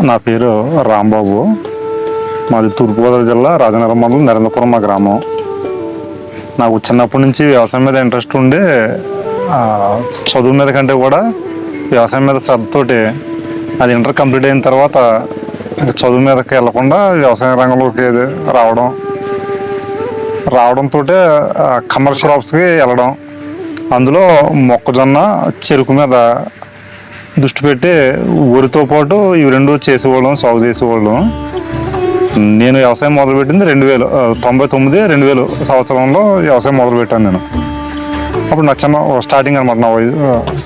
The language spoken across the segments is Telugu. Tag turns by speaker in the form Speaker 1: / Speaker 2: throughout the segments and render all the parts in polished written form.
Speaker 1: నా పేరు రాంబాబు. మాది తూర్పుగోదావరి జిల్లా రాజనగరం మండలం నరేంద్రపురం మా గ్రామం. నాకు చిన్నప్పటి నుంచి వ్యవసాయం మీద ఇంట్రెస్ట్ ఉండి చదువు మీద కంటే కూడా వ్యవసాయం మీద శ్రద్ధతోటి అది ఇంటర్ కంప్లీట్ అయిన తర్వాత చదువు మీదకి వెళ్లకుండా వ్యవసాయ రంగంలోకి రావడంతో కమర్షియల్ క్రాప్స్కి వెళ్ళడం, అందులో మొక్కజొన్న, చెరుకు మీద దృష్టి పెట్టి వరితో పాటు ఇవి రెండు చేసేవాళ్ళం, సాగు చేసేవాళ్ళం. నేను వ్యవసాయం మొదలుపెట్టింది 2099 సంవత్సరంలో వ్యవసాయం మొదలుపెట్టాను నేను. అప్పుడు నాకు చిన్న స్టార్టింగ్ అనమాట, నా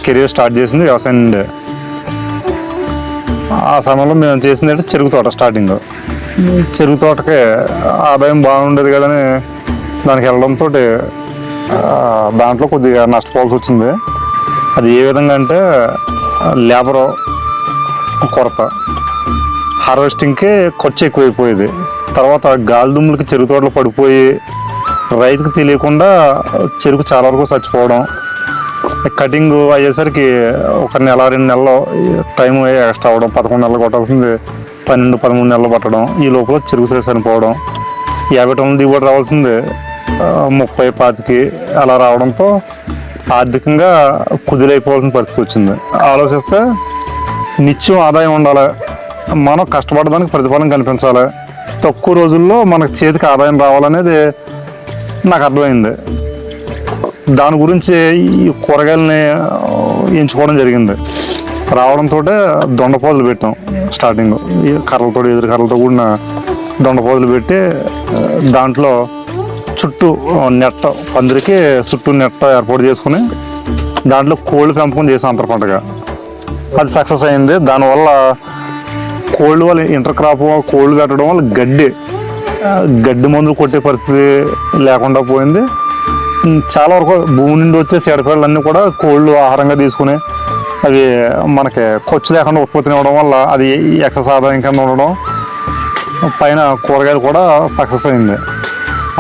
Speaker 1: కెరీర్ స్టార్ట్ చేసింది వ్యవసాయం నుండే. ఆ సమయంలో మేము చేసింది అంటే చెరుకు తోట. స్టార్టింగ్ చెరుకు తోటకి ఆదాయం బాగుండేది కదని దానికి వెళ్ళడంతో దాంట్లో కొద్దిగా నష్టపోవాల్సి వచ్చింది. అది ఏ విధంగా అంటే లేబరు కొరత, హార్వెస్టింగ్కి ఖర్చు ఎక్కువైపోయేది. తర్వాత గాలి దుమ్ములకి చెరుకు తోటలు పడిపోయి రైతుకు తెలియకుండా చెరుకు చాలా వరకు చచ్చిపోవడం, కటింగ్ అయ్యేసరికి 1 నెల 2 నెలలు టైం ఎక్స్ట్రా అవ్వడం, 11 నెలలు కొట్టాల్సింది 12-13 నెలలు పట్టడం, ఈ లోపల చెరుకు చనిపోవడం, 50 టన్నుల దిగుబడి రావాల్సింది 30-25 అలా రావడంతో ఆర్థికంగా కుదిరైపోవాల్సిన పరిస్థితి వచ్చింది. ఆలోచిస్తే నిత్యం ఆదాయం ఉండాలి, మనం కష్టపడడానికి ప్రతిఫలం కనిపించాలి, తక్కువ రోజుల్లో మనకు చేతికి ఆదాయం రావాలనేది నాకు అర్థమైంది. దాని గురించి ఈ కూరగాయలని ఎంచుకోవడం జరిగింది. రావడంతో దొండపోదులు పెట్టాం. స్టార్టింగ్ ఈ కర్రలతో, ఎదురు కర్రలతో కూడిన దొండపోదులు పెట్టి దాంట్లో చుట్టూ నెట్ట, పందిరికి చుట్టూ నెట్ట ఏర్పాటు చేసుకుని దాంట్లో కోళ్ళు పెంపకం చేసాం అంతర పంటగా. అది సక్సెస్ అయింది. దానివల్ల కోళ్ళు వల్ల ఇంటర్ క్రాప్ కోళ్ళు పెట్టడం వల్ల గడ్డి మందులు కొట్టే పరిస్థితి లేకుండా పోయింది. చాలా వరకు భూమి నుండి వచ్చే చెడపేళ్ళన్నీ కూడా కోళ్ళు ఆహారంగా తీసుకుని అవి మనకి ఖర్చు లేకుండా ఉత్పత్తిని ఇవ్వడం వల్ల అది ఎక్సెస్ ఆదాయం కింద ఉండడం, పైన కూరగాయలు కూడా సక్సెస్ అయింది.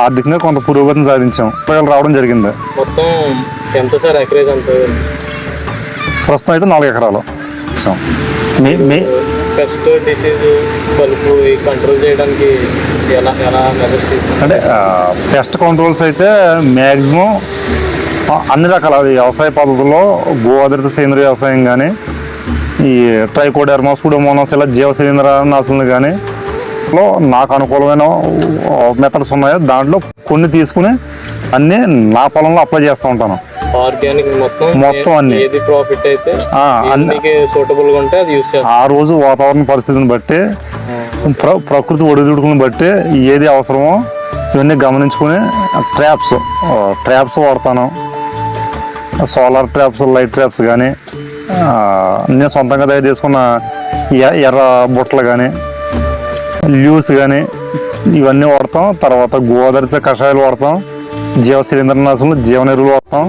Speaker 1: ఆర్థికంగా కొంత పురోగతిని సాధించాం. కూరగాయలు రావడం జరిగింది.
Speaker 2: మొత్తం ఎంత సార్ ఎకరేజ్ అంత?
Speaker 1: ప్రస్తుతం అయితే 4 ఎకరాలు.
Speaker 2: పెస్ట్, డిసీజ్, కలుపు కంట్రోల్ చేయడానికి ఎలా మెజర్స్ తీసుకుంటారు?
Speaker 1: అంటే పెస్ట్ కంట్రోల్స్ అయితే మ్యాక్సిమం అన్ని రకాల వ్యవసాయ పద్ధతుల్లో గో ఆధారిత సేంద్రియ వ్యవసాయం కానీ, ఈ ట్రైకోడెర్మా, సూడోమోనాస్ ఇలా జీవశిలీంద్ర నాశనలు కానీ నాకు అనుకూలమైన మెథడ్స్ ఉన్నాయో దాంట్లో కొన్ని తీసుకుని అన్నీ నా పొలంలో అప్లై చేస్తూ ఉంటాను.
Speaker 2: ఆర్గానిక్
Speaker 1: మొత్తం అన్ని
Speaker 2: ఏది ప్రాఫిట్ అయితే సూటబుల్ గా ఉంటే అది యూస్ చేస్తాం.
Speaker 1: ఆ రోజు వాతావరణ పరిస్థితిని బట్టి, ప్రకృతి ఒడిదుడుకుని బట్టి ఏది అవసరమో ఇవన్నీ గమనించుకుని ట్రాప్స్ వాడతాను. సోలార్ ట్రాప్స్, లైట్ ట్రాప్స్ కానీ, నేను సొంతంగా తయారు చేసుకున్న ఎర్ర బుట్టలు కానీ, ల్యూస్ కానీ ఇవన్నీ వాడతాం. తర్వాత గోదావరిత కషాయాలు వాడతాం, జీవశిలీంద్రనాశనలు, జీవన ఎరువులు వాడతాం.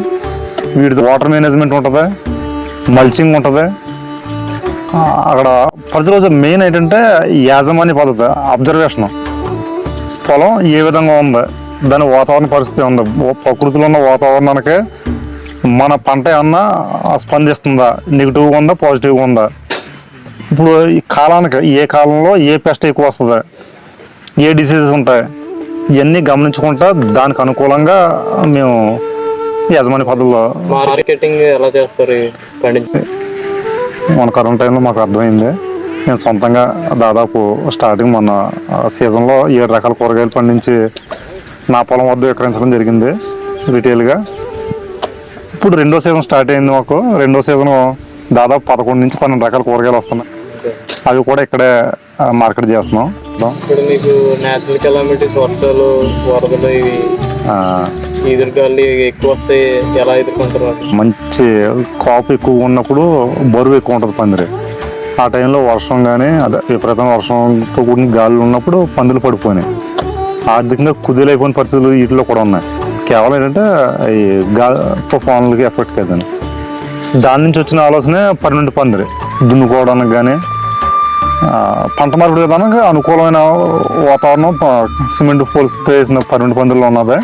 Speaker 1: వీటితో వాటర్ మేనేజ్మెంట్ ఉంటుంది, మల్చింగ్ ఉంటుంది. అక్కడ ప్రతిరోజు మెయిన్ ఏంటంటే యాజమాన్య పద్ధతి, అబ్జర్వేషన్. పొలం ఏ విధంగా ఉంది, దాని వాతావరణ పరిస్థితి ఉంది, ప్రకృతిలో ఉన్న వాతావరణానికి మన పంట ఏమన్నా స్పందిస్తుందా, నెగిటివ్గా ఉందా, పాజిటివ్గా ఉందా, ఇప్పుడు ఈ కాలానికి ఏ కాలంలో ఏ పెస్ట్ ఎక్కువ వస్తుంది, ఏ డిసీజెస్ ఉంటాయి, ఇవన్నీ గమనించుకుంటా దానికి అనుకూలంగా మేము యజమాని పద్ధతిలో
Speaker 2: మార్కెటింగ్ ఎలా చేస్తారు?
Speaker 1: మన కరోనా టైంలో మాకు అర్థమైంది. నేను సొంతంగా దాదాపు స్టార్టింగ్ మన సీజన్లో 7 రకాల కూరగాయలు పండించి నా పొలం వద్ద విక్రయించడం జరిగింది రిటైల్గా. ఇప్పుడు 2వ సీజన్ స్టార్ట్ అయింది మాకు. 2వ సీజన్ దాదాపు 11-12 రకాల కూరగాయలు వస్తున్నాయి. అవి కూడా ఇక్కడే మార్కెట్ చేస్తున్నాం.
Speaker 2: ఇప్పుడు మీకు నేచురల్ కెలామిటీస్, వర్షాలు, వరదలు, ఇవి ఎదురుగాలి ఎక్కువ వస్తే ఎలా ఎదుర్కొంటారు?
Speaker 1: మంచి కాపు ఎక్కువ ఉన్నప్పుడు బరువు ఎక్కువ ఉంటుంది పందిరి. ఆ టైంలో వర్షం కానీ విపరీతమైన వర్షంతో కూడిన గాలులు ఉన్నప్పుడు పందులు పడిపోయినాయి. ఆర్థికంగా కుదిరైపోయిన పరిస్థితులు వీటిలో కూడా ఉన్నాయి. కేవలం ఏంటంటే ఈ తుఫానులకి ఎఫెక్ట్ కదండి. దాని నుంచి వచ్చిన ఆలోచనే పర్మనెంట్ పందిరి దున్నుకోవడానికి కానీ, పంట మార్పిడి విధానంగా అనుకూలమైన వాతావరణం, సిమెంట్ పోల్స్తో వేసిన పర్మనెంట్ పందిరిలో ఉన్నది.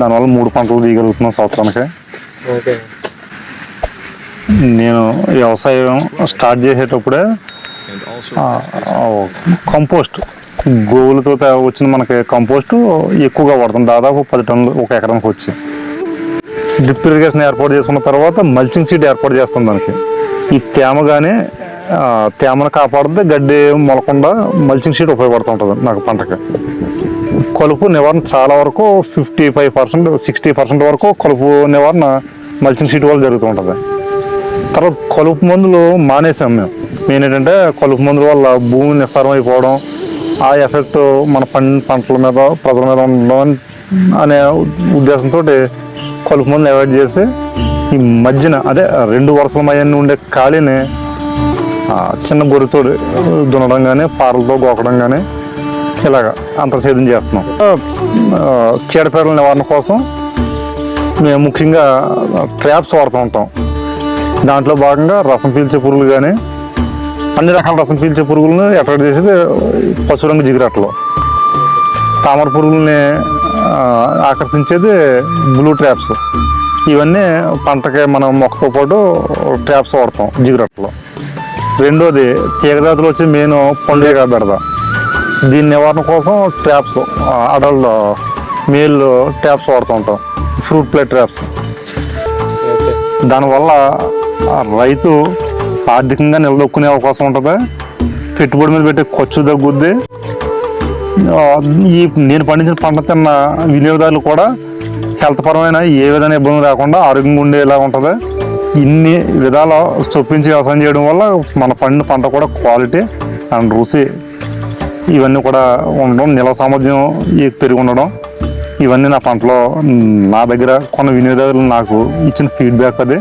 Speaker 1: దానివల్ల 3 పంటలు తీయగలుగుతున్నాం సంవత్సరానికి. నేను వ్యవసాయం స్టార్ట్ చేసేటప్పుడే కంపోస్ట్ గోవులతో వచ్చిన మనకి కంపోస్ట్ ఎక్కువగా వాడతాం, దాదాపు 10 టన్నులు ఒక ఎకరానికి వచ్చి. డ్రిప్ ఇరిగేషన్ ఏర్పాటు చేసుకున్న తర్వాత మల్చింగ్ షీట్ ఏర్పాటు చేస్తాం. దానికి ఈ తేమను కాపాడుతుంది, గడ్డి మొలకుండా మల్చింగ్ షీట్ ఉపయోగపడుతుంటుంది నాకు పంటకి. కలుపు నివారణ చాలా వరకు 55%, 60% వరకు కలుపు నివారణ మల్చింగ్ షీట్ వల్ల జరుగుతూ ఉంటుంది. తర్వాత కలుపు మందులు మానేసాం మేము. మెయిన్ ఏంటంటే కలుపు మందుల వల్ల భూమి నిస్సారం అయిపోవడం, ఆ ఎఫెక్ట్ మన పంటల మీద ప్రజల మీద ఉండడం అనే ఉద్దేశంతో కలుపు మందులు అవాయిడ్ చేసి ఈ మధ్యన అదే 2 వరుసల మధ్యన ఉండే ఖాళీని చిన్న గొర్రెతో దున్నడం కానీ, పారలతో గోకడం కానీ ఇలాగ అంతర్సేద్యం చేస్తున్నాం. చీడపీడల నివారణ కోసం మేము ముఖ్యంగా ట్రాప్స్ వాడుతూ ఉంటాం. దాంట్లో భాగంగా రసం పీల్చే పురుగులు కానీ, అన్ని రకాల రసం పీల్చే పురుగులను అట్రాక్ట్ చేసేది పసుపు రంగు జిగిరట్లు. తామర పురుగుల్ని ఆకర్షించేది బ్లూ ట్రాప్స్. ఇవన్నీ పంటకి మనం మొక్కతో పాటు ట్రాప్స్ వాడతాం జిగిరట్లో. రెండోది తీగజాతులు వచ్చి మెయిన్ పండుగ బెడద. దీని నివారణ కోసం ట్రాప్స్, అడల్ట్ మేల్ ట్రాప్స్ వాడుతూ ఉంటాం, ఫ్రూట్ ప్లే ట్రాప్స్. దానివల్ల రైతు ఆర్థికంగా నిలదొక్కునే అవకాశం ఉంటుంది, పెట్టుబడి మీద పెట్టే ఖర్చు తగ్గుద్ది. ఈ నేను పండించిన పంట తిన్న వినియోగదారులు కూడా హెల్త్ పరమైన ఏ విధమైన ఇబ్బంది లేకుండా ఆరోగ్యంగా ఉండేలా ఉంటుంది. ఇన్ని విధాల చొప్పించి వ్యవసాయం చేయడం వల్ల మన పండిన పంట కూడా క్వాలిటీ అండ్ రుచి ఇవన్నీ కూడా ఉండడం, నిల్వ సామర్థ్యం పెరిగి ఉండడం, ఇవన్నీ నా పంటలో నా దగ్గర కొన్న వినియోగదారులు నాకు ఇచ్చిన ఫీడ్బ్యాక్ అది.